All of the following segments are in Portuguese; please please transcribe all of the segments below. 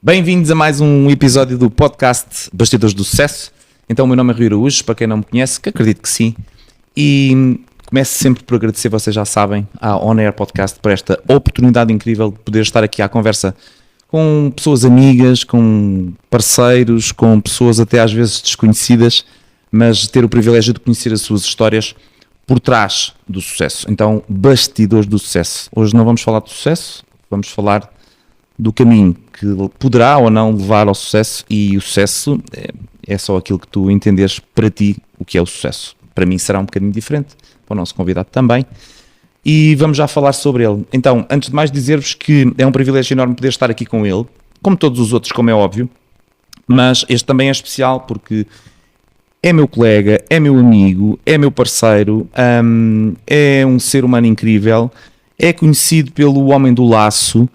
Bem-vindos a mais um episódio do podcast Bastidores do Sucesso. Então, o meu nome é Rui Araújo, para quem não me conhece, que acredito que sim. E começo sempre por agradecer, vocês já sabem, à On Air Podcast por esta oportunidade incrível de poder estar aqui à conversa com pessoas amigas, com parceiros, com pessoas até às vezes desconhecidas, mas ter o privilégio de conhecer as suas histórias por trás do sucesso. Então, bastidores do sucesso. Hoje não vamos falar de sucesso, vamos falar do caminho que poderá ou não levar ao sucesso, e o sucesso é só aquilo que tu entenderes para ti o que é o sucesso. Para mim será um bocadinho diferente, para o nosso convidado também, e vamos já falar sobre ele. Então, antes de mais dizer-vos que é um privilégio enorme poder estar aqui com ele, como todos os outros, como é óbvio, mas este também é especial porque é meu colega, é meu amigo, é meu parceiro, é um ser humano incrível, é conhecido pelo Homem do Laço.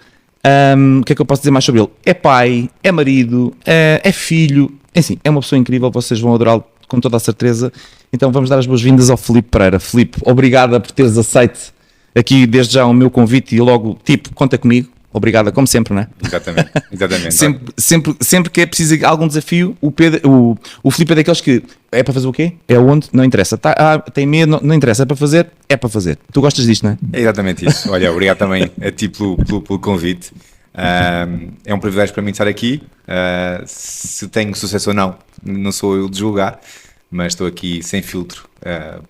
O que é que eu posso dizer mais sobre ele? É pai, é marido, é filho, enfim, é uma pessoa incrível, vocês vão adorá-lo com toda a certeza. Então vamos dar as boas-vindas ao Filipe Pereira. Filipe, obrigado por teres aceito aqui desde já o meu convite e logo, conta comigo. Obrigado, como sempre, não é? Exatamente. sempre que é preciso algum desafio, o Filipe é daqueles que é para fazer o quê? É onde? Não interessa. Tem medo? Não interessa. É para fazer? É para fazer. Tu gostas disto, não é? É exatamente isso. Olha, obrigado também a ti pelo convite. É um privilégio para mim estar aqui. Se tenho sucesso ou não, não sou eu de julgar, mas estou aqui sem filtro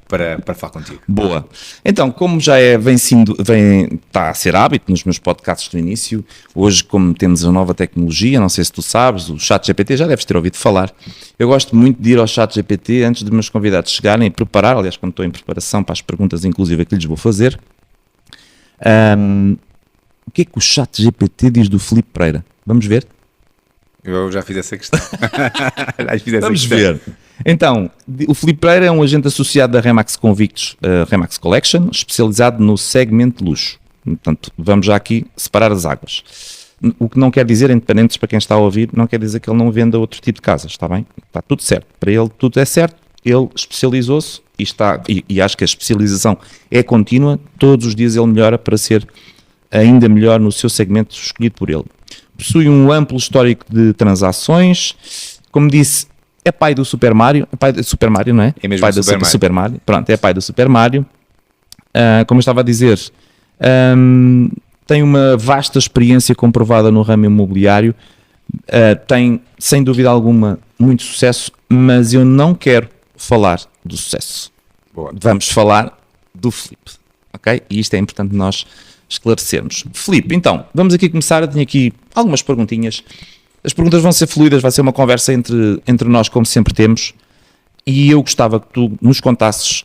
para falar contigo. Boa. Então, como já está a ser hábito nos meus podcasts do início, hoje, como temos a nova tecnologia, não sei se tu sabes, o ChatGPT, já deves ter ouvido falar. Eu gosto muito de ir ao ChatGPT antes dos meus convidados chegarem e preparar, aliás, quando estou em preparação para as perguntas, inclusive, que lhes vou fazer. O que é que o ChatGPT diz do Filipe Pereira? Vamos ver? Eu já fiz essa questão. Vamos ver. Então, o Filipe Pereira é um agente associado da Remax Convictus, Remax Collection, especializado no segmento de luxo. Portanto, vamos já aqui separar as águas. O que não quer dizer, independentes para quem está a ouvir, não quer dizer que ele não venda outro tipo de casas, está bem? Está tudo certo. Para ele tudo é certo, ele especializou-se e acho que a especialização é contínua, todos os dias ele melhora para ser ainda melhor no seu segmento escolhido por ele. Possui um amplo histórico de transações, como disse, é pai do Super Mario, é pai do Super Mario, não é? É mesmo pai do Super Mario. Pronto, é pai do Super Mario. Como eu estava a dizer, tem uma vasta experiência comprovada no ramo imobiliário, tem, sem dúvida alguma, muito sucesso, mas eu não quero falar do sucesso. Boa. Vamos falar do Filipe, ok? E isto é importante nós esclarecermos. Filipe, então, vamos aqui começar. Eu tenho aqui algumas perguntinhas. As perguntas vão ser fluidas, vai ser uma conversa entre nós, como sempre temos, e eu gostava que tu nos contasses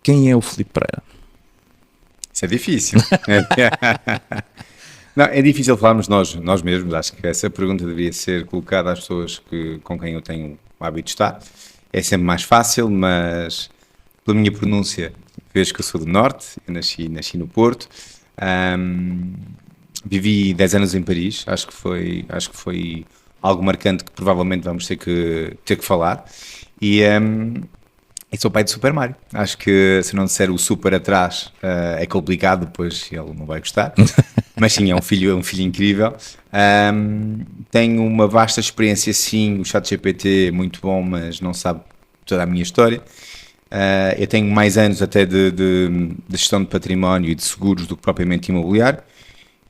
quem é o Filipe Pereira. Isso é difícil. Não, é difícil falarmos nós mesmos. Acho que essa pergunta deveria ser colocada às pessoas com quem eu tenho o hábito de estar. É sempre mais fácil, mas pela minha pronúncia, vejo que eu sou do Norte, eu nasci no Porto. Vivi 10 anos em Paris, acho que foi algo marcante que provavelmente vamos ter que falar. E sou pai de Super Mario. Acho que se não disser o super atrás é complicado, depois ele não vai gostar. Mas sim, é um filho incrível. Tenho uma vasta experiência, sim. O ChatGPT é muito bom, mas não sabe toda a minha história. Eu tenho mais anos até de gestão de património e de seguros do que propriamente imobiliário.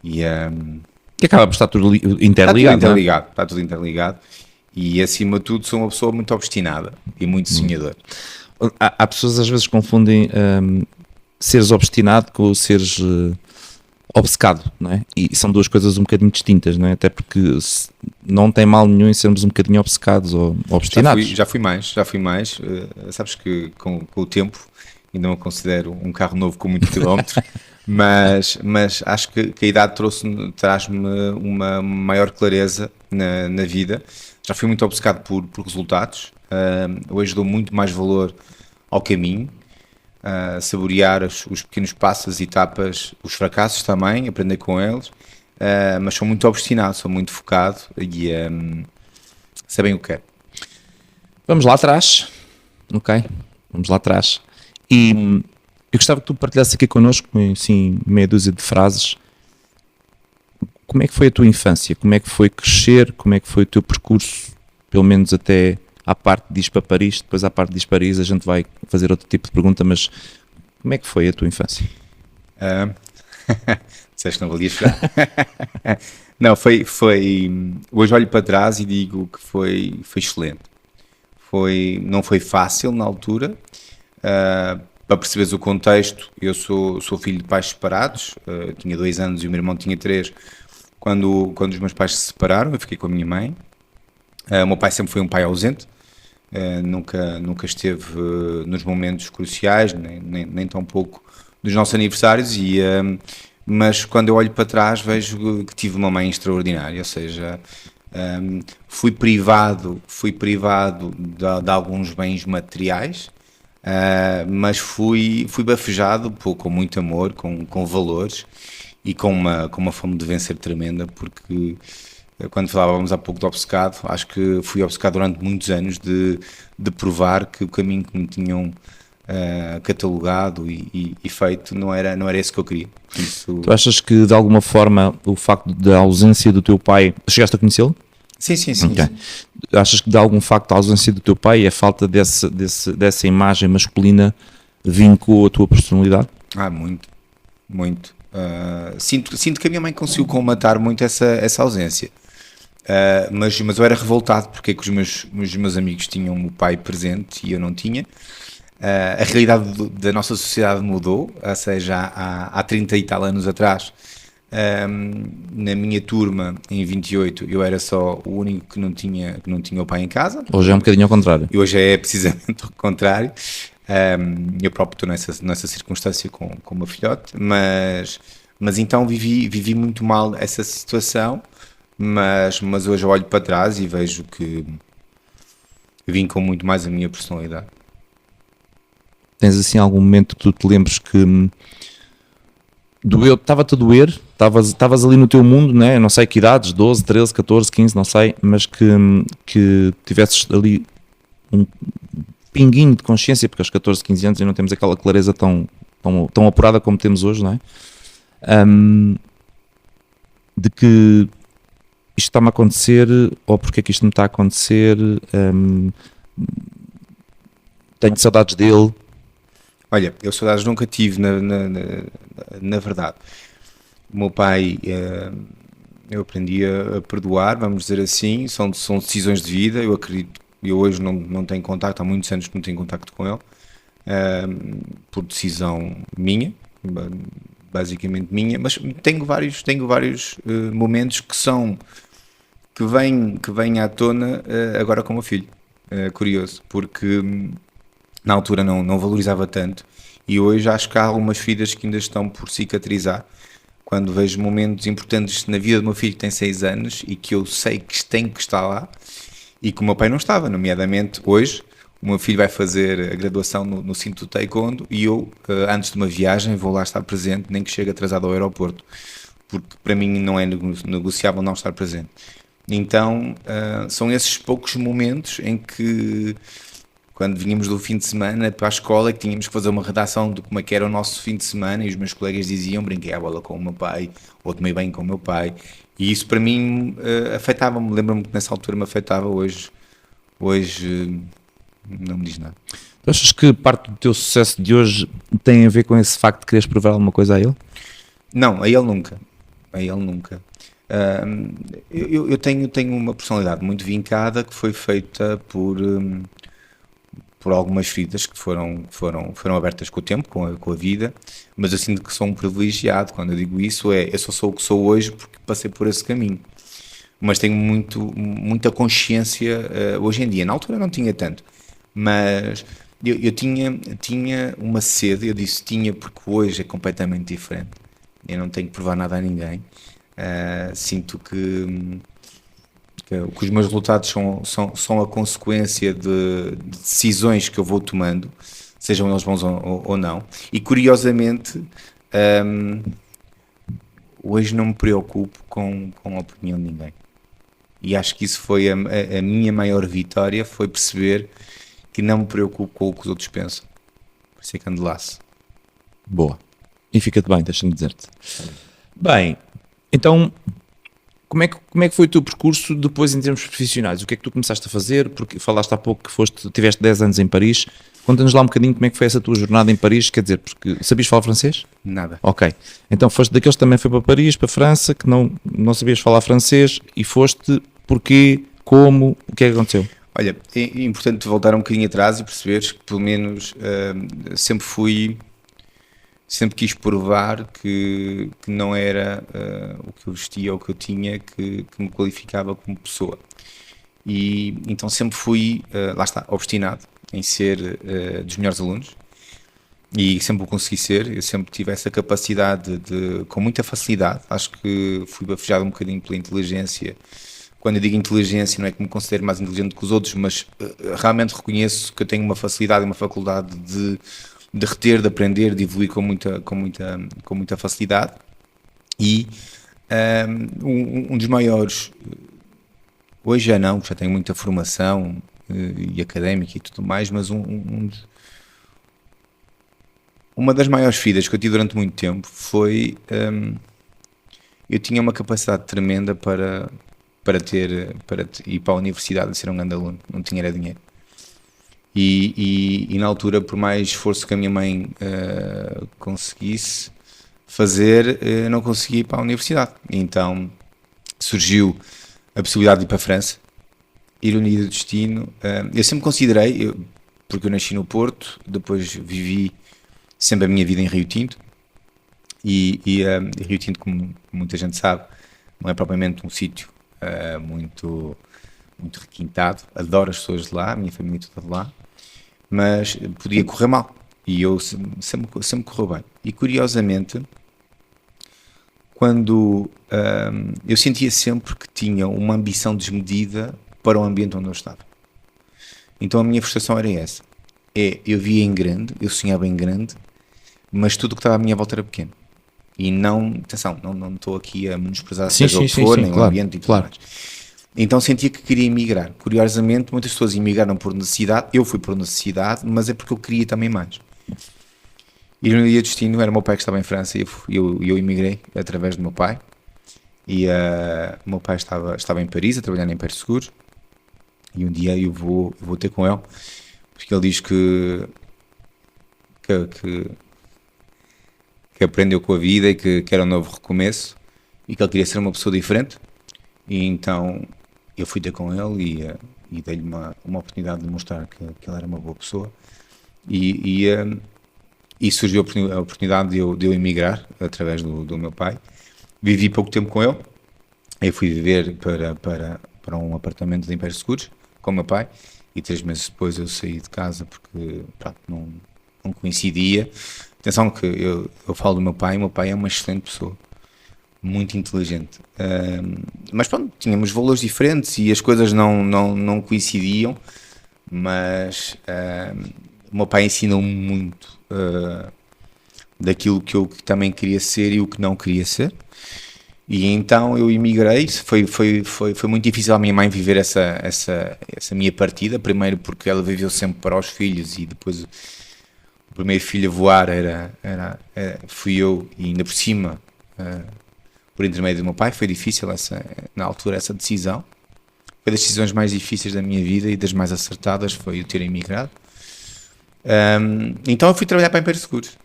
Que acaba por estar tudo interligado. Está tudo interligado. E acima de tudo sou uma pessoa muito obstinada e muito sonhadora. Há pessoas às vezes confundem seres obstinado com seres obcecado, não é? E são duas coisas um bocadinho distintas, não é? Até porque não tem mal nenhum em sermos um bocadinho obcecados ou obstinados. Já fui mais. Sabes que com o tempo ainda não considero um carro novo com muito quilómetro, mas acho que a idade traz-me uma maior clareza na vida. Já fui muito obcecado por resultados. Hoje dou muito mais valor ao caminho, saborear os pequenos passos, etapas, os fracassos também, aprender com eles, mas sou muito obstinado, sou muito focado e sei bem o que quero. Vamos lá atrás, ok? Vamos lá atrás. E eu gostava que tu partilhasses aqui connosco, assim, meia dúzia de frases. como é que foi a tua infância? Como é que foi crescer? Como é que foi o teu percurso? Pelo menos até à parte de ir para Paris, depois à parte de ir para Paris a gente vai fazer outro tipo de pergunta, mas como é que foi a tua infância? Disseste que não valia chorar. Não, hoje olho para trás e digo que foi excelente. Não foi fácil na altura. Para perceberes o contexto, eu sou filho de pais separados, tinha 2 anos e o meu irmão tinha 3 quando os meus pais se separaram. Eu fiquei com a minha mãe. O meu pai sempre foi um pai ausente, nunca esteve nos momentos cruciais, nem tão pouco dos nossos aniversários, mas quando eu olho para trás vejo que tive uma mãe extraordinária, ou seja, fui privado de alguns bens materiais, mas fui bafejado com muito amor, com valores e com uma fome de vencer tremenda, porque quando falávamos há pouco de obcecado, acho que fui obcecado durante muitos anos de provar que o caminho que me tinham catalogado e feito não era esse que eu queria. Isso... Tu achas que de alguma forma o facto da ausência do teu pai, chegaste a conhecê-lo? Sim. Okay. Achas que de algum facto a ausência do teu pai e a falta dessa imagem masculina vincou a tua personalidade? Muito. Sinto que a minha mãe conseguiu colmatar muito essa ausência. Mas eu era revoltado porque é que os meus amigos tinham o pai presente e eu não tinha. A realidade da nossa sociedade mudou, ou seja, há 30 e tal anos atrás, na minha turma, em 28, eu era só o único que não tinha o pai em casa. Hoje é um bocadinho ao contrário. E hoje é precisamente o contrário. Eu próprio estou nessa circunstância com o meu filhote, mas então vivi muito mal essa situação, mas hoje eu olho para trás e vejo que vim com muito mais a minha personalidade. Tens assim algum momento que tu te lembres que doeu, estava-te a doer, estavas ali no teu mundo, né? Não sei que idades, 12, 13, 14, 15, não sei, mas que tivesses ali um pinguinho de consciência, porque aos 14, 15 anos ainda não temos aquela clareza tão apurada como temos hoje, não é? De que isto está-me a acontecer, ou porque é que isto me está a acontecer, tenho saudades dele. Olha, eu saudades nunca tive, na verdade. O meu pai, eu aprendi a perdoar, vamos dizer assim, são decisões de vida. Eu acredito, eu hoje não tenho contacto, há muitos anos que não tenho contacto com ele, por decisão minha, basicamente minha, mas tenho vários momentos que vêm à tona agora com o meu filho. Curioso, porque na altura não valorizava tanto e hoje acho que há algumas feridas que ainda estão por cicatrizar. Quando vejo momentos importantes na vida do meu filho que tem 6 anos e que eu sei que tem que estar lá e que o meu pai não estava, nomeadamente hoje o meu filho vai fazer a graduação no cinto do taekwondo e eu, antes de uma viagem, vou lá estar presente, nem que chegue atrasado ao aeroporto, porque para mim não é negociável não estar presente. Então são esses poucos momentos em que, quando vínhamos do fim de semana para a escola, que tínhamos que fazer uma redação de como é que era o nosso fim de semana, e os meus colegas diziam: brinquei à bola com o meu pai, ou tomei bem com o meu pai, e isso para mim afetava-me. Lembro-me que nessa altura me afetava. Hoje não me diz nada. Tu achas que parte do teu sucesso de hoje tem a ver com esse facto de quereres provar alguma coisa a ele? Não, a ele nunca. Eu tenho uma personalidade muito vincada que foi feita por algumas feridas que foram abertas com o tempo, com a vida, mas eu sinto que sou um privilegiado. Quando eu digo isso, eu só sou o que sou hoje porque passei por esse caminho, mas tenho muita consciência hoje em dia. Na altura não tinha tanto, mas eu tinha uma sede. Eu disse tinha porque hoje é completamente diferente. Eu não tenho que provar nada a ninguém. Sinto que os meus resultados são a consequência de decisões que eu vou tomando, sejam eles bons ou não. E curiosamente, hoje não me preocupo com a opinião de ninguém. E acho que isso foi a minha maior vitória, foi perceber que não me preocupo com o que os outros pensam. Por isso é que ando laço. Boa. E fica-te bem, deixa-me dizer-te. Bem, então como é que foi o teu percurso depois em termos profissionais? O que é que tu começaste a fazer? Porque falaste há pouco que tiveste 10 anos em Paris. Conta-nos lá um bocadinho como é que foi essa tua jornada em Paris, quer dizer, porque sabias falar francês? Nada. Ok, então foste daqueles que também foi para Paris, para a França, que não sabias falar francês e foste porquê, como, o que é que aconteceu? Olha, é importante voltar um bocadinho atrás e perceberes que pelo menos sempre quis provar que não era o que eu vestia ou o que eu tinha que me qualificava como pessoa. E então sempre fui, lá está, obstinado em ser dos melhores alunos e sempre o consegui ser. Eu sempre tive essa capacidade com muita facilidade. Acho que fui bafejado um bocadinho pela inteligência. Quando eu digo inteligência, não é que me considero mais inteligente que os outros, mas realmente reconheço que eu tenho uma facilidade e uma faculdade de reter, de aprender, de evoluir com muita facilidade. E um dos maiores, hoje já não, já tenho muita formação e académica e tudo mais, mas uma das maiores feridas que eu tive durante muito tempo foi eu tinha uma capacidade tremenda para ir para a universidade e ser um grande aluno, não tinha era dinheiro. E na altura, por mais esforço que a minha mãe conseguisse fazer, eu não conseguia ir para a universidade. Então surgiu a possibilidade de ir para a França, ironia do destino. Eu sempre considerei, porque eu nasci no Porto, depois vivi sempre a minha vida em Rio Tinto, e Rio Tinto, como muita gente sabe, não é propriamente um sítio muito requintado. Adoro as pessoas de lá, a minha família toda de lá, mas podia correr mal, e eu sempre correu bem. E curiosamente, quando eu sentia sempre que tinha uma ambição desmedida para o ambiente onde eu estava. Então a minha frustração era essa. Eu via em grande, eu sonhava em grande, mas tudo o que estava à minha volta era pequeno. E não, atenção, não estou aqui a menosprezar seja o que for, nem o ambiente e tudo mais. Então sentia que queria emigrar. Curiosamente, muitas pessoas emigraram por necessidade, eu fui por necessidade, mas é porque eu queria também mais. E no dia do destino era o meu pai que estava em França e eu emigrei através do meu pai. E o meu pai estava em Paris a trabalhar na Império Seguros. E um dia eu vou ter com ele, porque ele diz que aprendeu com a vida e que era um novo recomeço e que ele queria ser uma pessoa diferente. E então eu fui ter com ele e dei-lhe uma oportunidade de mostrar que ele era uma boa pessoa. E surgiu a oportunidade de eu emigrar através do meu pai. Vivi pouco tempo com ele. Eu fui viver para um apartamento de Império Seguros com o meu pai, e 3 meses depois eu saí de casa porque pronto, não coincidia. Atenção que eu falo do meu pai é uma excelente pessoa, muito inteligente, mas pronto, tínhamos valores diferentes e as coisas não coincidiam, mas o meu pai ensinou-me muito daquilo que eu também queria ser e o que não queria ser. E então eu emigrei. Foi muito difícil a minha mãe viver essa minha partida, primeiro porque ela viveu sempre para os filhos e depois o primeiro filho a voar fui eu, e ainda por cima por intermédio do meu pai. Foi difícil na altura essa decisão, foi das decisões mais difíceis da minha vida e das mais acertadas, foi eu ter emigrado. Então eu fui trabalhar para a Império Seguros.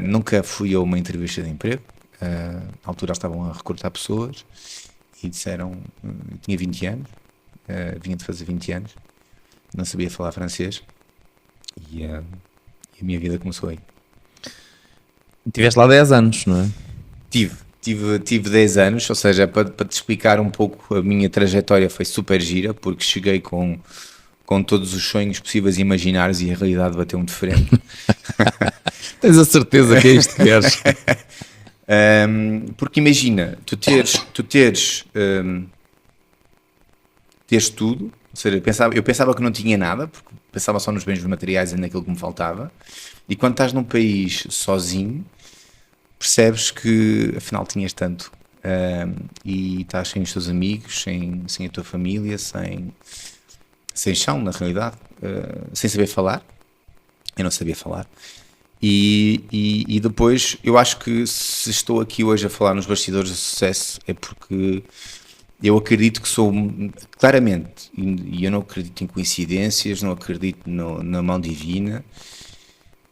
Nunca fui a uma entrevista de emprego. Na altura estavam a recrutar pessoas e disseram, eu tinha 20 anos, vinha de fazer 20 anos, não sabia falar francês e a minha vida começou aí. Tiveste lá 10 anos, não é? Tive 10 anos, ou seja, para te explicar um pouco, a minha trajetória foi super gira, porque cheguei com todos os sonhos possíveis e imaginários e a realidade bateu-me de frente. Tens a certeza que é isto que queres? Porque imagina, tu teres tudo, ou seja, eu pensava que não tinha nada, porque pensava só nos bens materiais e naquilo que me faltava, e quando estás num país sozinho, percebes que afinal tinhas tanto, e estás sem os teus amigos, sem a tua família, sem chão, na realidade, sem saber falar. Eu não sabia falar. E depois, eu acho que se estou aqui hoje a falar nos bastidores do sucesso é porque eu acredito que sou, claramente, e eu não acredito em coincidências, não acredito na mão divina.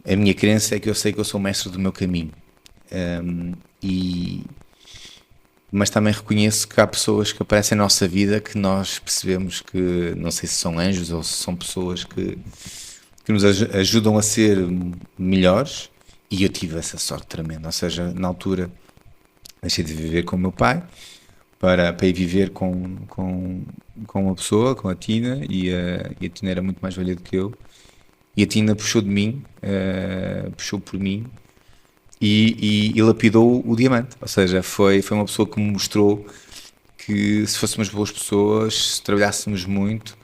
A minha crença é que eu sei que eu sou mestre do meu caminho. Mas também reconheço que há pessoas que aparecem na nossa vida que nós percebemos que, não sei se são anjos ou se são pessoas que nos ajudam a ser melhores, e eu tive essa sorte tremenda. Ou seja, na altura deixei de viver com o meu pai para ir viver com uma pessoa, com a Tina, e a Tina era muito mais velha do que eu, e a Tina puxou de mim, puxou por mim, e lapidou o diamante. Ou seja, foi uma pessoa que me mostrou que se fôssemos boas pessoas, se trabalhássemos muito,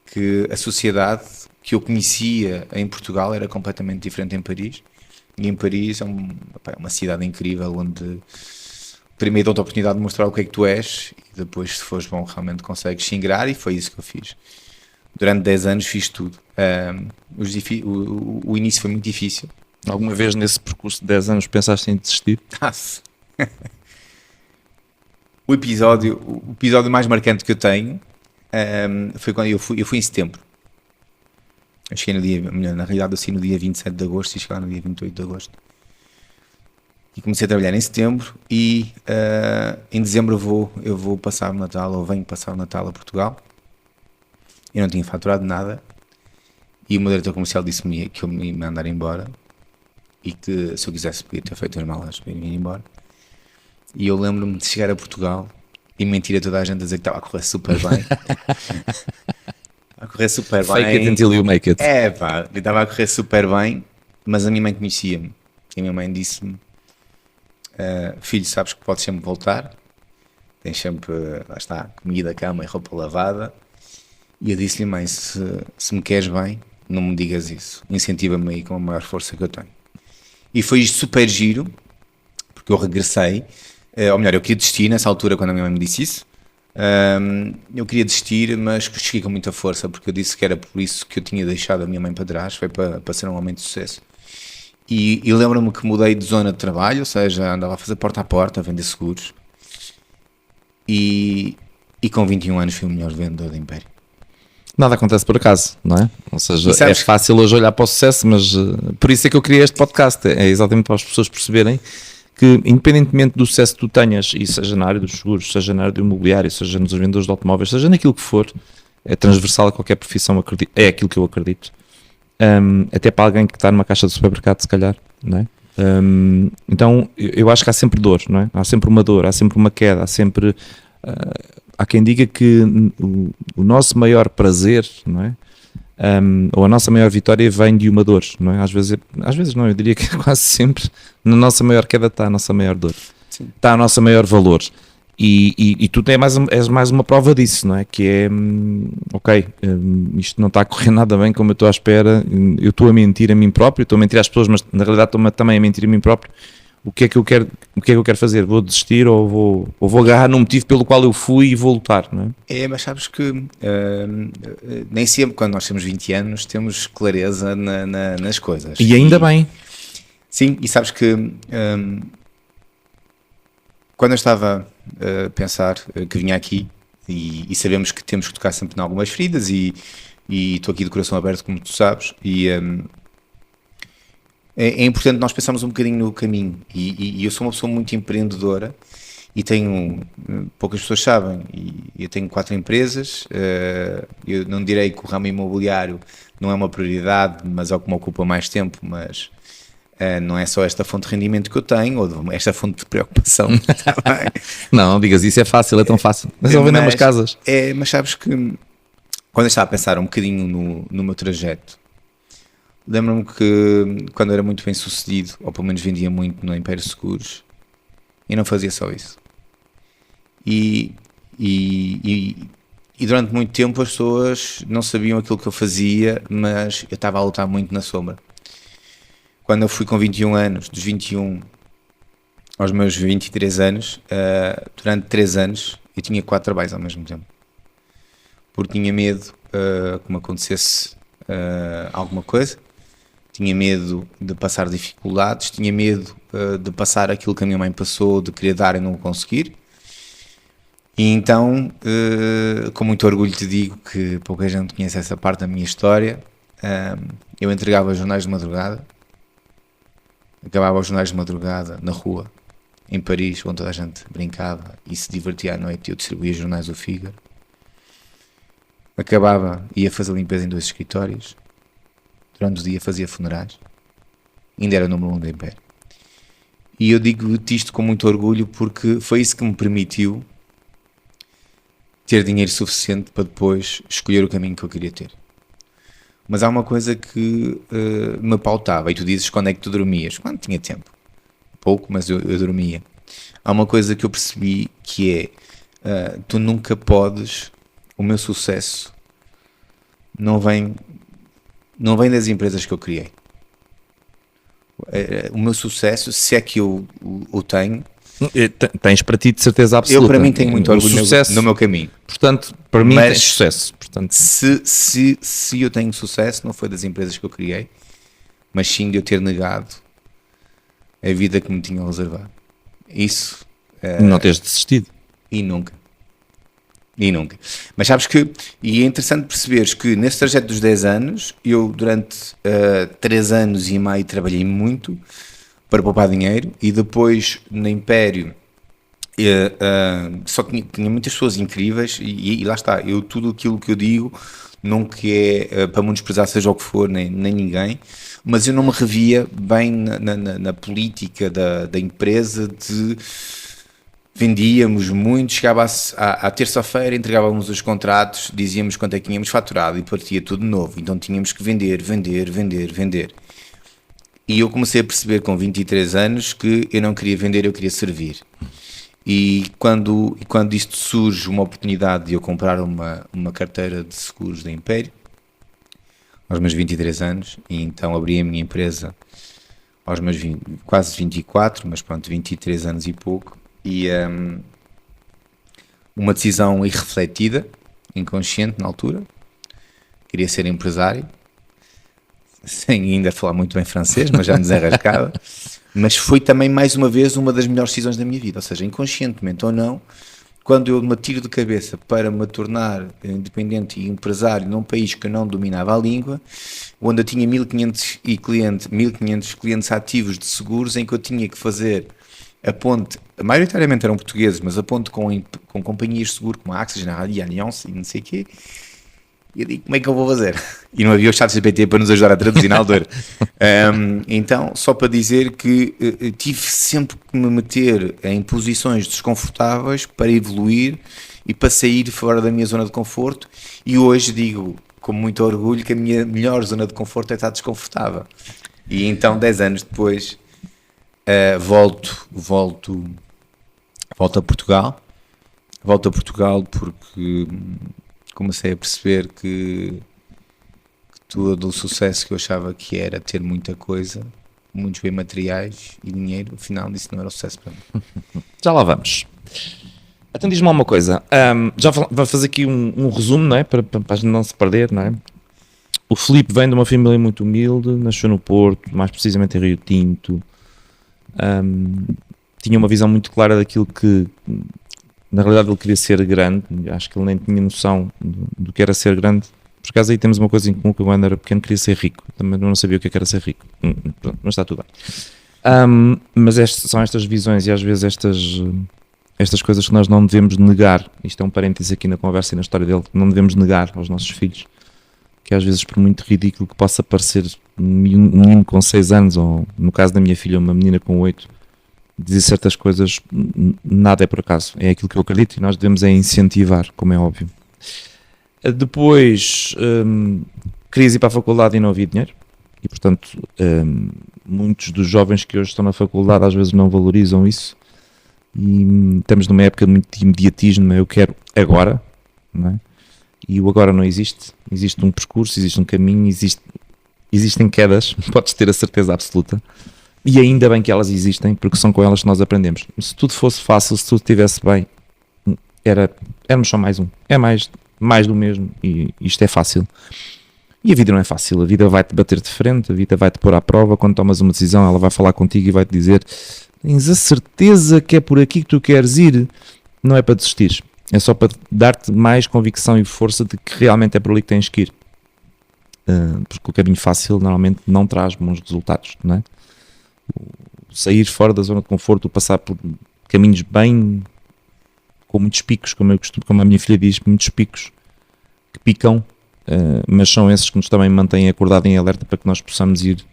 que a sociedade que eu conhecia em Portugal era completamente diferente em Paris. E em Paris é uma cidade incrível, onde primeiro dão-te a oportunidade de mostrar o que é que tu és, e depois, se fores bom, realmente consegues se ingrar, e foi isso que eu fiz. Durante 10 anos fiz tudo. O início foi muito difícil. Alguma vez nesse percurso de 10 anos pensaste em desistir? O episódio mais marcante que eu tenho foi quando eu fui em setembro. Eu cheguei na realidade eu saí no dia 27 de agosto e cheguei lá no dia 28 de agosto. E comecei a trabalhar em setembro, e em dezembro eu vou passar o Natal, ou venho passar o Natal a Portugal. Eu não tinha faturado nada, e o meu diretor comercial disse-me que eu me ia mandar embora, e que se eu quisesse podia ter feito as malas para ir embora. E eu lembro-me de chegar a Portugal e mentir a toda a gente a dizer que estava a correr super bem. A correr super bem. Fake it until you make it. Eu estava a correr super bem, mas a minha mãe conhecia-me. E a minha mãe disse-me: filho, sabes que podes sempre voltar, tens sempre, lá está, comida, cama e roupa lavada. E eu disse-lhe: mãe, se me queres bem, não me digas isso, incentiva-me aí com a maior força que eu tenho. E foi super giro, porque eu regressei, ou melhor, eu queria desistir nessa altura quando a minha mãe me disse isso. Eu queria desistir, mas cheguei com muita força, porque eu disse que era por isso que eu tinha deixado a minha mãe para trás, foi para ser um homem de sucesso. E lembro-me que mudei de zona de trabalho, ou seja, andava a fazer porta a porta, a vender seguros, e com 21 anos fui o melhor vendedor do Império. Nada acontece por acaso, não é? Ou seja, é sabes, fácil hoje olhar para o sucesso, mas por isso é que eu criei este podcast, é exatamente para as pessoas perceberem que, independentemente do sucesso que tu tenhas, e seja na área dos seguros, seja na área do imobiliário, seja nos vendedores de automóveis, seja naquilo que for, é transversal a qualquer profissão, é aquilo que eu acredito. Até para alguém que está numa caixa de supermercado, se calhar, não é? Então eu acho que há sempre dor, não é? Há sempre uma dor, há sempre uma queda, há sempre há quem diga que o nosso maior prazer, não é? Ou a nossa maior vitória vem de uma dor, não é? Às vezes não, eu diria que quase sempre na nossa maior queda está a nossa maior dor. Sim. Está a nossa maior valor. E tu és mais uma prova disso, não é? Que é, ok, isto não está a correr nada bem como eu estou à espera, eu estou a mentir a mim próprio, estou a mentir às pessoas, mas na realidade estou também a mentir a mim próprio. O que é que eu quero fazer? Vou desistir ou vou agarrar num motivo pelo qual eu fui e vou lutar, não é? Mas sabes que nem sempre, quando nós temos 20 anos, temos clareza nas coisas. E ainda bem. Sim, e sabes que quando eu estava a pensar que vinha aqui, e sabemos que temos que tocar sempre em algumas feridas, e estou aqui de coração aberto, como tu sabes, e é importante nós pensarmos um bocadinho no caminho, e eu sou uma pessoa muito empreendedora, e tenho, poucas pessoas sabem, e eu tenho 4 empresas. Eu não direi que o ramo imobiliário não é uma prioridade, mas é o que me ocupa mais tempo, mas não é só esta fonte de rendimento que eu tenho, ou esta fonte de preocupação. Não digas isso, é fácil, é tão fácil. Mas eu vendo umas casas. Mas sabes que quando eu estava a pensar um bocadinho no meu trajeto, lembro-me que quando eu era muito bem sucedido, ou pelo menos vendia muito no Império Seguros, eu não fazia só isso. E durante muito tempo as pessoas não sabiam aquilo que eu fazia, mas eu estava a lutar muito na sombra. Quando eu fui com 21 anos, dos 21 aos meus 23 anos, durante 3 anos, eu tinha 4 trabalhos ao mesmo tempo. Porque tinha medo que me acontecesse alguma coisa, tinha medo de passar dificuldades, tinha medo de passar aquilo que a minha mãe passou, de querer dar e não conseguir. E então, com muito orgulho te digo que pouca gente conhece essa parte da minha história. Eu entregava jornais de madrugada, acabava os jornais de madrugada na rua, em Paris, onde toda a gente brincava e se divertia à noite, e eu distribuía jornais do Figaro. Acabava, ia fazer limpeza em 2 escritórios, durante o dia fazia funerais, ainda era número 1 do Império. E eu digo-te isto com muito orgulho porque foi isso que me permitiu ter dinheiro suficiente para depois escolher o caminho que eu queria ter. Mas há uma coisa que me pautava, e tu dizes quando é que tu dormias? Quando tinha tempo. Pouco, mas eu dormia. Há uma coisa que eu percebi que é, tu nunca podes, o meu sucesso não vem das empresas que eu criei. O meu sucesso, se é que eu o tenho... Tens para ti de certeza absoluta. Eu para mim tenho muito orgulho sucesso, no meu caminho. Portanto, para mim tens sucesso. Portanto, se eu tenho sucesso, não foi das empresas que eu criei, mas sim de eu ter negado a vida que me tinham reservado. Isso. Não teres desistido. E nunca. Mas sabes que, e é interessante perceberes que nesse trajeto dos 10 anos, eu durante 3 anos e meio trabalhei muito para poupar dinheiro, e depois no Império só tinha muitas pessoas incríveis, e lá está, tudo aquilo que eu digo nunca é para menosprezar seja o que for, nem ninguém, mas eu não me revia bem na política da empresa de... Vendíamos muito, chegava à terça-feira, entregávamos os contratos, dizíamos quanto é que tínhamos faturado e partia tudo novo, então tínhamos que vender. E eu comecei a perceber com 23 anos que eu não queria vender, eu queria servir. E quando isto surge uma oportunidade de eu comprar uma carteira de seguros da Império, aos meus 23 anos, e então abri a minha empresa aos meus quase 24, mas pronto, 23 anos e pouco, e uma decisão irrefletida, inconsciente na altura, queria ser empresário, sem ainda falar muito bem francês, mas já me desenrascava, mas foi também mais uma vez uma das melhores decisões da minha vida, ou seja, inconscientemente ou não, quando eu me tiro de cabeça para me tornar independente e empresário num país que eu não dominava a língua, onde eu tinha 1500 clientes ativos de seguros, em que eu tinha que fazer a ponte, maioritariamente eram portugueses, mas a ponte com companhias de seguro como a AXA, General e a Allianz e não sei o quê. E eu digo, como é que eu vou fazer? E não havia o ChatGPT para nos ajudar a traduzir na altura. Então, só para dizer que tive sempre que me meter em posições desconfortáveis para evoluir e para sair fora da minha zona de conforto, e hoje digo com muito orgulho que a minha melhor zona de conforto é estar desconfortável. E então 10 anos depois volto a Portugal porque comecei a perceber que todo o sucesso que eu achava que era ter muita coisa, muitos bem materiais e dinheiro, afinal isso não era o sucesso para mim. Já lá vamos. Então diz-me uma coisa, já vamos fazer aqui um resumo, não é? Para a gente não se perder, não é? O Filipe vem de uma família muito humilde, nasceu no Porto, mais precisamente em Rio Tinto, tinha uma visão muito clara daquilo que na realidade ele queria ser grande, acho que ele nem tinha noção do que era ser grande. Por acaso aí temos uma coisa em comum, que eu quando era pequeno queria ser rico, também não sabia o que era ser rico, pronto, mas está tudo bem. Mas são estas visões e às vezes estas coisas que nós não devemos negar, isto é um parênteses aqui na conversa e na história dele, que não devemos negar aos nossos filhos, que às vezes por muito ridículo que possa parecer um menino com 6 anos, ou no caso da minha filha uma menina com 8, dizer certas coisas, nada é por acaso, é aquilo que eu acredito e nós devemos incentivar, como é óbvio. Depois querias ir para a faculdade e não havia dinheiro e portanto muitos dos jovens que hoje estão na faculdade às vezes não valorizam isso e estamos numa época muito de imediatismo, eu quero agora, não é? E o agora não existe um percurso, existe um caminho, existem quedas, podes ter a certeza absoluta. E ainda bem que elas existem, porque são com elas que nós aprendemos. Se tudo fosse fácil, se tudo estivesse bem, éramos só mais um. É mais do mesmo, e isto é fácil. E a vida não é fácil, a vida vai-te bater de frente, a vida vai-te pôr à prova. Quando tomas uma decisão, ela vai falar contigo e vai-te dizer: tens a certeza que é por aqui que tu queres ir? Não é para desistir. é só para dar-te mais convicção e força de que realmente é por ali que tens que ir. Porque o caminho fácil normalmente não traz bons resultados, não é? Sair fora da zona de conforto, passar por caminhos bem com muitos picos, como a minha filha diz, muitos picos que picam, mas são esses que nos também mantêm acordado em alerta para que nós possamos ir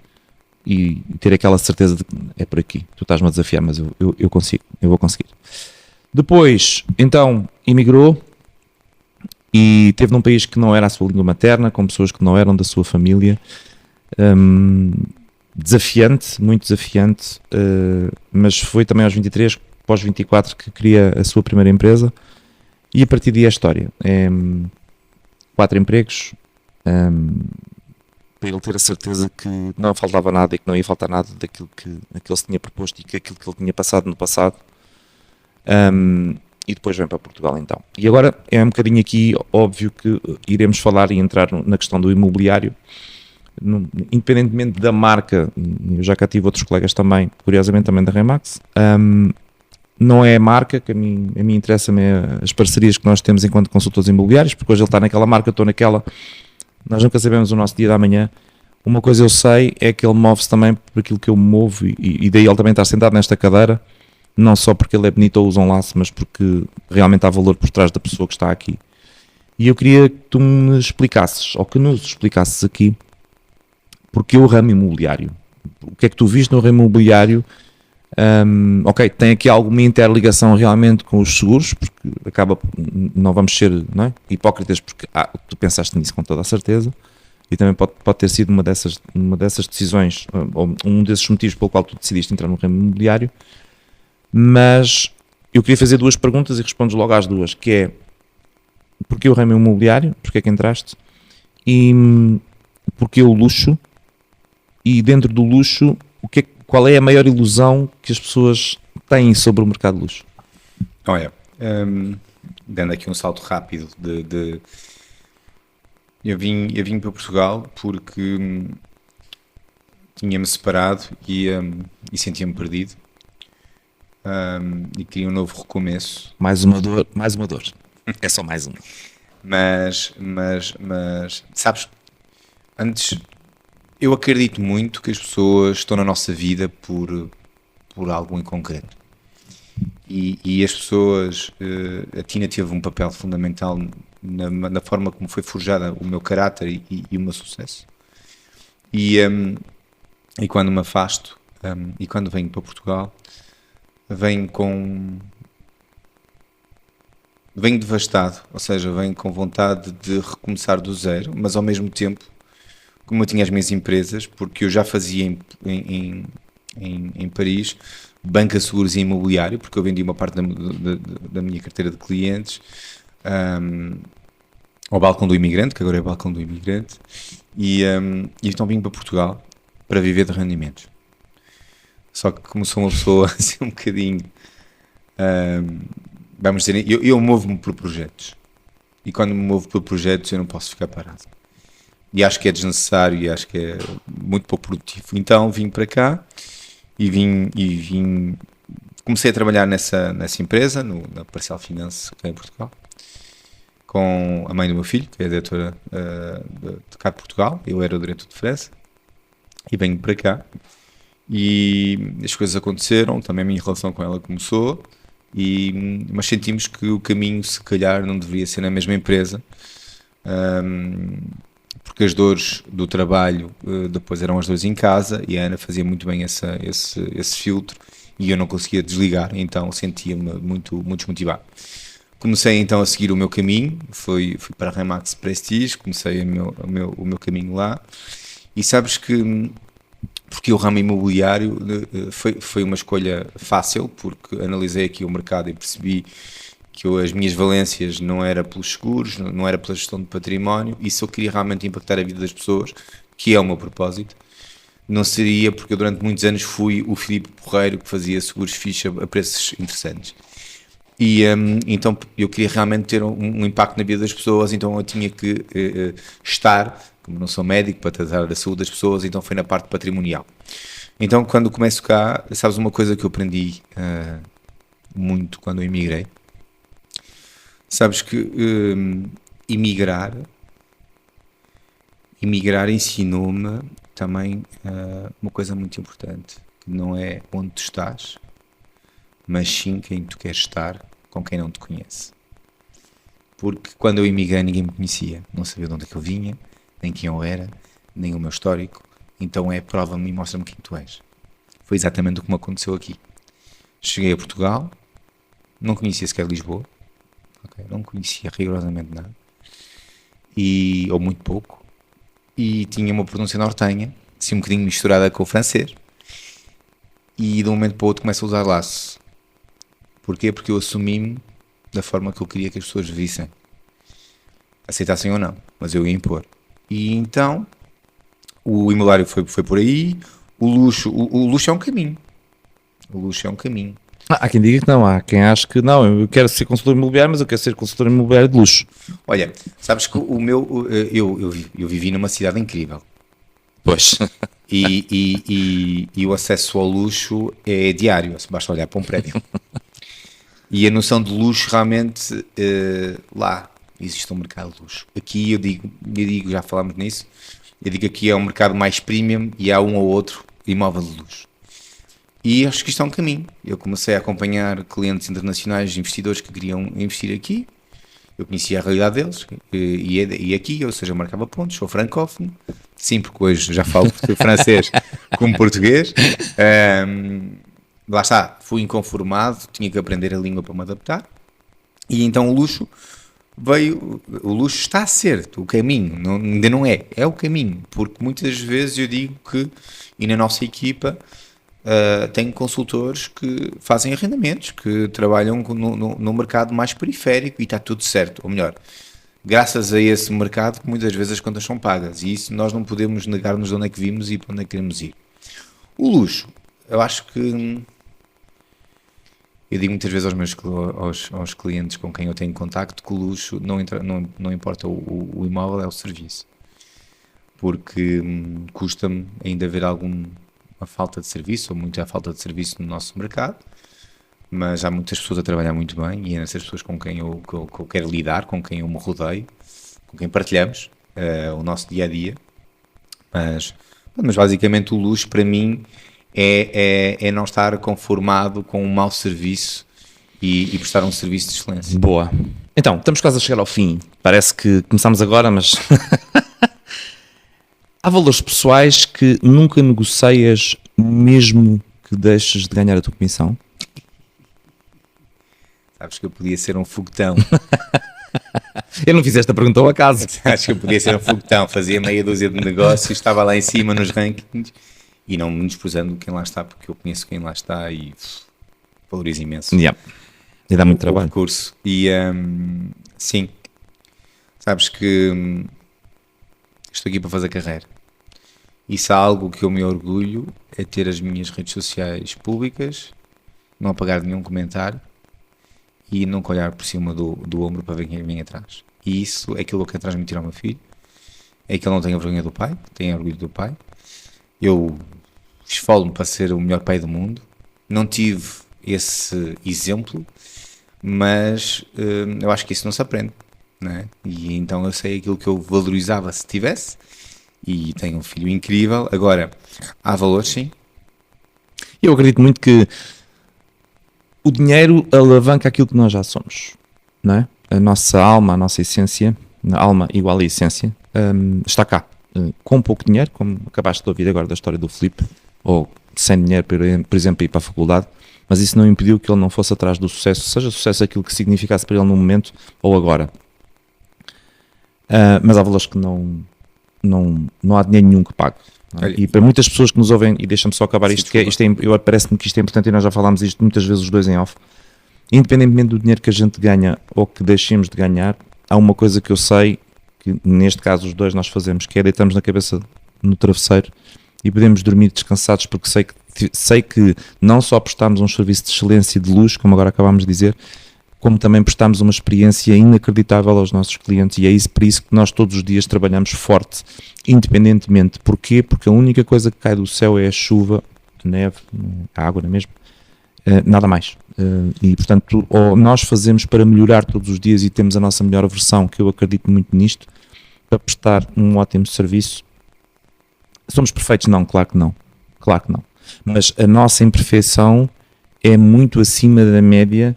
e ter aquela certeza de que é por aqui, tu estás-me a desafiar, mas eu consigo, eu vou conseguir. Depois, então, emigrou e esteve num país que não era a sua língua materna, com pessoas que não eram da sua família. Desafiante, muito desafiante, mas foi também aos 23, pós 24, que cria a sua primeira empresa, e a partir daí a história. 4 empregos, para ele ter a certeza que não faltava nada e que não ia faltar nada daquilo que ele se tinha proposto e que aquilo que ele tinha passado no passado. E depois vem para Portugal então. E agora é um bocadinho aqui óbvio que iremos falar e entrar na questão do imobiliário. Independentemente da marca, eu já cá tive outros colegas também, curiosamente também da Remax, não é a marca que a mim interessa-me, as parcerias que nós temos enquanto consultores imobiliários, porque hoje ele está naquela marca, eu estou naquela, nós nunca sabemos o nosso dia da manhã. Uma coisa eu sei é que ele move-se também por aquilo que eu me movo, e daí ele também está sentado nesta cadeira, não só porque ele é bonito ou usa um laço, mas porque realmente há valor por trás da pessoa que está aqui. E eu queria que tu me explicasses, ou que nos explicasses aqui, porque o ramo imobiliário, o que é que tu viste no ramo imobiliário? Ok, tem aqui alguma interligação realmente com os seguros, porque não vamos ser, não é, hipócritas, porque tu pensaste nisso com toda a certeza, e também pode ter sido uma dessas decisões, ou um desses motivos pelo qual tu decidiste entrar no ramo imobiliário. Mas eu queria fazer 2 perguntas e respondes logo às 2, que é: porquê o ramo imobiliário? Porquê é que entraste? E porquê o luxo? E dentro do luxo, qual é a maior ilusão que as pessoas têm sobre o mercado de luxo? Olha, dando aqui um salto rápido eu vim para Portugal porque tinha-me separado e sentia-me perdido. E queria um novo recomeço. Mais uma dor. É só mais uma. Mas sabes, antes, eu acredito muito que as pessoas estão na nossa vida por algo em concreto. E as pessoas, a Tina teve um papel fundamental na forma como foi forjada o meu caráter e o meu sucesso. E quando me afasto, e quando venho para Portugal, venho devastado, ou seja, venho com vontade de recomeçar do zero, mas ao mesmo tempo, como eu tinha as minhas empresas, porque eu já fazia em Paris banca, seguros e imobiliário, porque eu vendi uma parte da minha carteira de clientes ao Balcão do Imigrante, que agora é Balcão do Imigrante, e então vim para Portugal para viver de rendimentos. Só que como sou uma pessoa assim um bocadinho, vamos dizer, eu movo-me por projetos. E quando me movo por projetos eu não posso ficar parado. E acho que é desnecessário e acho que é muito pouco produtivo. Então vim para cá e comecei a trabalhar nessa empresa, na Parcial Finance, que é em Portugal, com a mãe do meu filho, que é a diretora de cá de Portugal. Eu era o diretor de França e venho para cá. E as coisas aconteceram, também a minha relação com ela começou, mas sentimos que o caminho se calhar não deveria ser na mesma empresa, porque as dores do trabalho depois eram as dores em casa, e a Ana fazia muito bem esse filtro e eu não conseguia desligar, então sentia-me muito, muito desmotivado. Comecei então a seguir o meu caminho, fui para a Remax Prestige, comecei o meu caminho lá, e sabes que porque o ramo imobiliário foi uma escolha fácil, porque analisei aqui o mercado e percebi que as minhas valências não era pelos seguros, não era pela gestão de património, e se eu queria realmente impactar a vida das pessoas, que é o meu propósito, não seria porque eu durante muitos anos fui o Filipe Porreiro que fazia seguros ficha a preços interessantes. E então eu queria realmente ter um impacto na vida das pessoas, então eu tinha que estar, como não sou médico, para tratar da saúde das pessoas, então foi na parte patrimonial. Então quando começo cá, sabes uma coisa que eu aprendi muito quando eu emigrei? Sabes que emigrar ensinou-me também uma coisa muito importante, que não é onde tu estás, mas sim quem tu queres estar com quem não te conhece. Porque quando eu emigrei ninguém me conhecia, não sabia de onde é que eu vinha, nem quem eu era, nem o meu histórico, então prova-me e mostra-me quem tu és. Foi exatamente o que me aconteceu aqui. Cheguei a Portugal, não conhecia sequer Lisboa, okay? Não conhecia rigorosamente nada, ou muito pouco, e tinha uma pronúncia nortenha, assim um bocadinho misturada com o francês, e de um momento para o outro começo a usar laço. Porquê? Porque eu assumi-me da forma que eu queria que as pessoas vissem, aceitassem ou não, mas eu ia impor. E então o imobiliário foi por aí. O luxo é um caminho. O luxo é um caminho. Há quem diga que não, há quem ache que não, eu quero ser consultor imobiliário, mas eu quero ser consultor imobiliário de luxo. Olha, sabes que eu vivi numa cidade incrível. Pois. E o acesso ao luxo é diário, basta olhar para um prédio. E a noção de luxo realmente, lá existe um mercado de luxo. Aqui eu digo, já falámos nisso, eu digo que aqui é um mercado mais premium e há um ou outro imóvel de luxo. E acho que isto é um caminho. Eu comecei a acompanhar clientes internacionais, investidores que queriam investir aqui. Eu conhecia a realidade deles e aqui, ou seja, eu marcava pontos, sou francófono, sim, porque hoje já falo francês como português. Lá está, fui inconformado, tinha que aprender a língua para me adaptar. E então o luxo está a ser o caminho, ainda não é o caminho, porque muitas vezes eu digo que, e na nossa equipa, tenho consultores que fazem arrendamentos, que trabalham no mercado mais periférico e está tudo certo, ou melhor, graças a esse mercado que muitas vezes as contas são pagas e isso nós não podemos negar-nos de onde é que vimos e para onde é que queremos ir. O luxo, eu acho que eu digo muitas vezes aos clientes com quem eu tenho contacto que o luxo não importa o imóvel, é o serviço, porque custa-me ainda ver alguma falta de serviço, ou muita falta de serviço no nosso mercado, mas há muitas pessoas a trabalhar muito bem e é nessas pessoas com quem eu quero lidar, com quem eu me rodeio, com quem partilhamos o nosso dia-a-dia, mas basicamente o luxo para mim é não estar conformado com um mau serviço e prestar um serviço de excelência. Boa. Então, estamos quase a chegar ao fim. Parece que começámos agora, mas... Há valores pessoais que nunca negocias mesmo que deixes de ganhar a tua comissão? Sabes que eu podia ser um foguetão. Eu não fiz esta pergunta ao acaso. Acho que eu podia ser um foguetão, fazia meia dúzia de negócios, estava lá em cima nos rankings e não me desprezando quem lá está, porque eu conheço quem lá está e valorizo imenso. Yeah. E dá muito trabalho. O percurso. E sim, sabes que estou aqui para fazer carreira. E se há algo que eu me orgulho é ter as minhas redes sociais públicas, não apagar nenhum comentário e nunca olhar por cima do ombro para ver quem vem atrás. E isso é aquilo que eu quero transmitir ao meu filho, é que ele não tenha vergonha do pai, tenha orgulho do pai. Eu esfolo-me para ser o melhor pai do mundo, não tive esse exemplo, mas eu acho que isso não se aprende, não é? E então eu sei aquilo que eu valorizava se tivesse, e tenho um filho incrível. Agora, há valores, sim. Eu acredito muito que o dinheiro alavanca aquilo que nós já somos, não é? A nossa alma, a nossa essência, a alma igual a essência, está cá. Com pouco dinheiro, como acabaste de ouvir agora da história do Filipe, ou sem dinheiro, por exemplo, ir para a faculdade, mas isso não impediu que ele não fosse atrás do sucesso, seja sucesso aquilo que significasse para ele no momento ou agora. Mas há valores que não há dinheiro nenhum que pague. E para muitas pessoas que nos ouvem, e deixa-me só acabar isto, parece-me que isto é importante e nós já falámos isto muitas vezes os dois em off, independentemente do dinheiro que a gente ganha ou que deixemos de ganhar, há uma coisa que eu sei, que neste caso os dois nós fazemos, que é deitarmos na cabeça no travesseiro e podemos dormir descansados, porque sei que não só prestamos um serviço de excelência e de luxo, como agora acabámos de dizer, como também prestamos uma experiência inacreditável aos nossos clientes, e é isso, por isso que nós todos os dias trabalhamos forte, independentemente. Porquê? Porque a única coisa que cai do céu é a chuva, a neve, a água, não é mesmo? nada mais. E portanto, ou nós fazemos para melhorar todos os dias e temos a nossa melhor versão, que eu acredito muito nisto, para prestar um ótimo serviço. Somos perfeitos? Não, claro que não. Claro que não. Mas a nossa imperfeição é muito acima da média,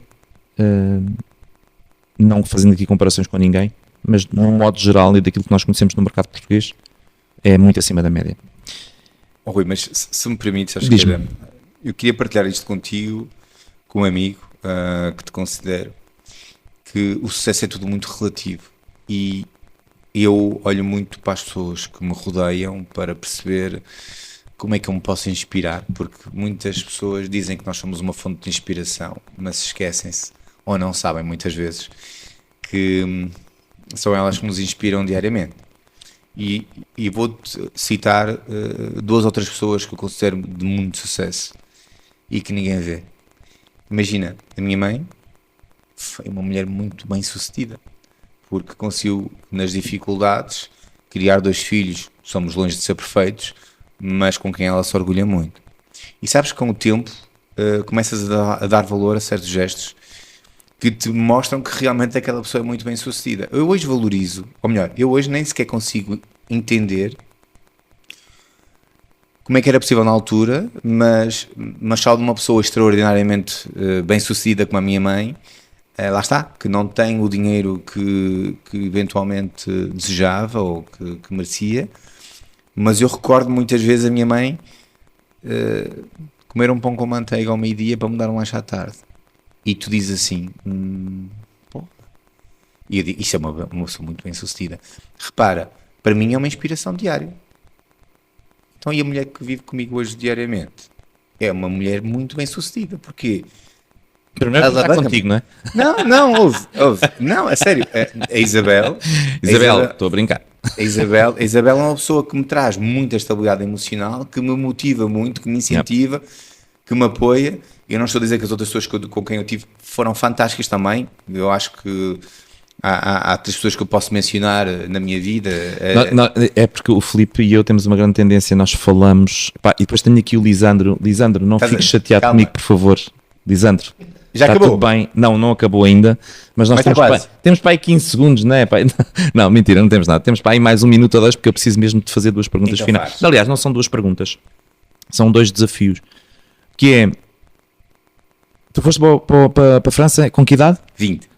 não fazendo aqui comparações com ninguém, mas de um modo geral e daquilo que nós conhecemos no mercado português, é muito acima da média. Oh, Rui, mas se me permites, acho Diz-me. que eu queria partilhar isto contigo, com um amigo que te considero, que o sucesso é tudo muito relativo e eu olho muito para as pessoas que me rodeiam para perceber como é que eu me posso inspirar, porque muitas pessoas dizem que nós somos uma fonte de inspiração, mas esquecem-se, ou não sabem muitas vezes, que são elas que nos inspiram diariamente. E vou-te citar duas outras pessoas que eu considero de muito sucesso e que ninguém vê. Imagina, a minha mãe foi uma mulher muito bem sucedida, porque conseguiu, nas dificuldades, criar 2 filhos. Somos longe de ser perfeitos, mas com quem ela se orgulha muito. E sabes que com o tempo começas a dar valor a certos gestos que te mostram que realmente aquela pessoa é muito bem sucedida. Eu hoje valorizo, ou melhor, eu hoje nem sequer consigo entender como é que era possível na altura, mas só de uma pessoa extraordinariamente bem sucedida como a minha mãe, lá está, que não tem o dinheiro que eventualmente desejava ou que merecia, mas eu recordo muitas vezes a minha mãe comer um pão com manteiga ao meio-dia para me dar um lanche à tarde. E tu dizes assim, pô. E eu digo, isso é uma pessoa muito bem sucedida. Repara, para mim é uma inspiração diária. Então, e a mulher que vive comigo hoje diariamente? É uma mulher muito bem sucedida. Porquê? Primeiro está contigo, não é? Não, ouve. Não, a sério. A Isabel, Isabel, estou a brincar. A Isabel é uma pessoa que me traz muita estabilidade emocional, que me motiva muito, que me incentiva, que me apoia. Eu não estou a dizer que as outras pessoas com quem eu tive foram fantásticas também. Eu acho que há 3 pessoas que eu posso mencionar na minha vida. É porque o Filipe e eu temos uma grande tendência, nós falamos. Pá, e depois tenho aqui o Lisandro. Lisandro, não fiques chateado comigo, por favor. Lisandro, já está acabou? tudo bem? Não acabou ainda. Mas nós temos para aí 15 segundos, não é? Pá? Não, mentira, não temos nada. Temos para aí mais 1 minuto ou 2, porque eu preciso mesmo de fazer 2 perguntas então finais. faz. Aliás, não são 2 perguntas, são 2 desafios. Que é. Tu foste para a França com que idade? 20.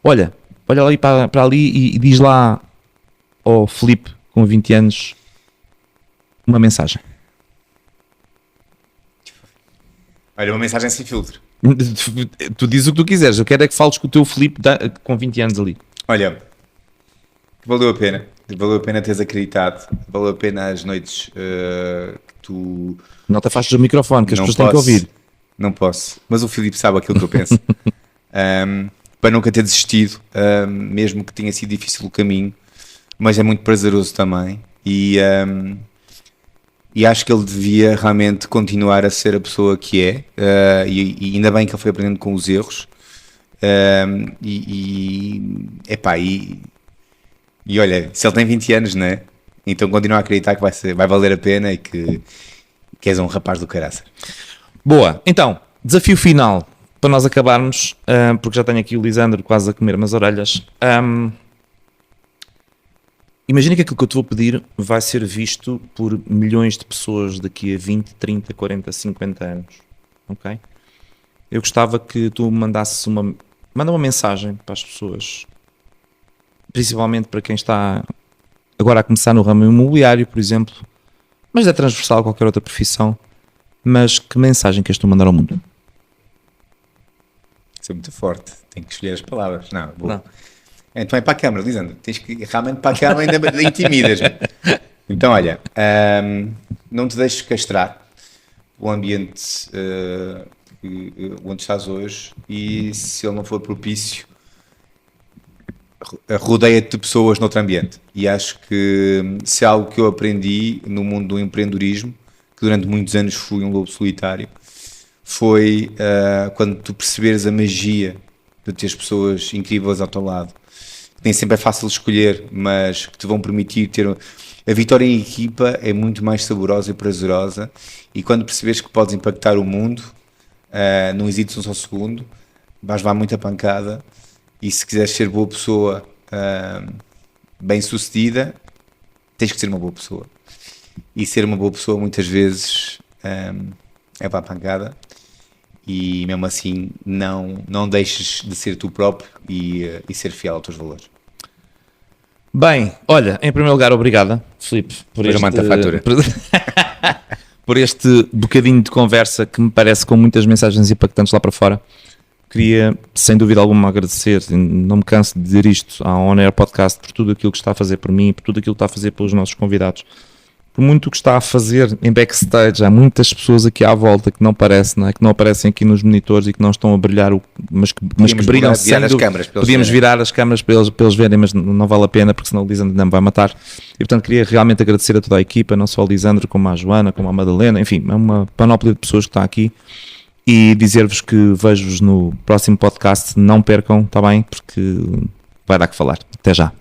Olha ali para ali e diz lá ao Filipe, com 20 anos, uma mensagem. Olha, uma mensagem sem filtro. Tu dizes o que tu quiseres, eu quero é que fales com o teu Filipe com 20 anos ali. Olha, valeu a pena. Valeu a pena teres acreditado. Valeu a pena as noites que tu... Não te afastes do microfone, que as pessoas têm que ouvir. Não posso, mas o Filipe sabe aquilo que eu penso. Para nunca ter desistido, mesmo que tenha sido difícil o caminho, mas é muito prazeroso também. E acho que ele devia realmente continuar a ser a pessoa que é, e ainda bem que ele foi aprendendo com os erros. E olha, se ele tem 20 anos, né? Então continua a acreditar que vai valer a pena e que és um rapaz do caraças. Boa, então, desafio final, para nós acabarmos, porque já tenho aqui o Lisandro quase a comer-me as orelhas. Imagina que aquilo que eu te vou pedir vai ser visto por milhões de pessoas daqui a 20, 30, 40, 50 anos, ok? Eu gostava que tu mandasses manda uma mensagem para as pessoas, principalmente para quem está agora a começar no ramo imobiliário, por exemplo, mas é transversal a qualquer outra profissão. Mas que mensagem queres tu mandar ao mundo? Isso é muito forte, tenho que escolher as palavras. Não. Então é para a câmara, Lisandro. Tens que ir realmente para a câmara, ainda intimidas-me. Então, olha, não te deixes castrar o ambiente onde estás hoje, e se ele não for propício, rodeia-te de pessoas noutro ambiente. E acho que se é algo que eu aprendi no mundo do empreendedorismo, que durante muitos anos fui um lobo solitário, foi quando tu perceberes a magia de ter pessoas incríveis ao teu lado. Nem sempre é fácil escolher, mas que te vão permitir ter... A vitória em equipa é muito mais saborosa e prazerosa, e quando perceberes que podes impactar o mundo, não hesites um só segundo, vais levar muita pancada, e se quiseres ser boa pessoa, bem sucedida, tens que ser uma boa pessoa. E ser uma boa pessoa muitas vezes é para a pancada, e mesmo assim não deixes de ser tu próprio e ser fiel aos teus valores. Bem, olha, em primeiro lugar, obrigada, Filipe, por por este bocadinho de conversa que me parece com muitas mensagens impactantes lá para fora. Queria, sem dúvida alguma, agradecer, não me canso de dizer isto, à On Air Podcast por tudo aquilo que está a fazer por mim, por tudo aquilo que está a fazer pelos nossos convidados, por muito o que está a fazer em backstage. Há muitas pessoas aqui à volta que não aparecem, não é? Que não aparecem aqui nos monitores e que não estão a brilhar, mas que brilham sem dúvida. Podíamos virar as câmaras para eles verem, mas não vale a pena, porque senão o Lisandro não me vai matar. E portanto queria realmente agradecer a toda a equipa, não só ao Lisandro, como à Joana, como à Madalena, enfim, é uma panóplia de pessoas que está aqui. E dizer-vos que vejo-vos no próximo podcast. Não percam, está bem? Porque vai dar que falar. Até já.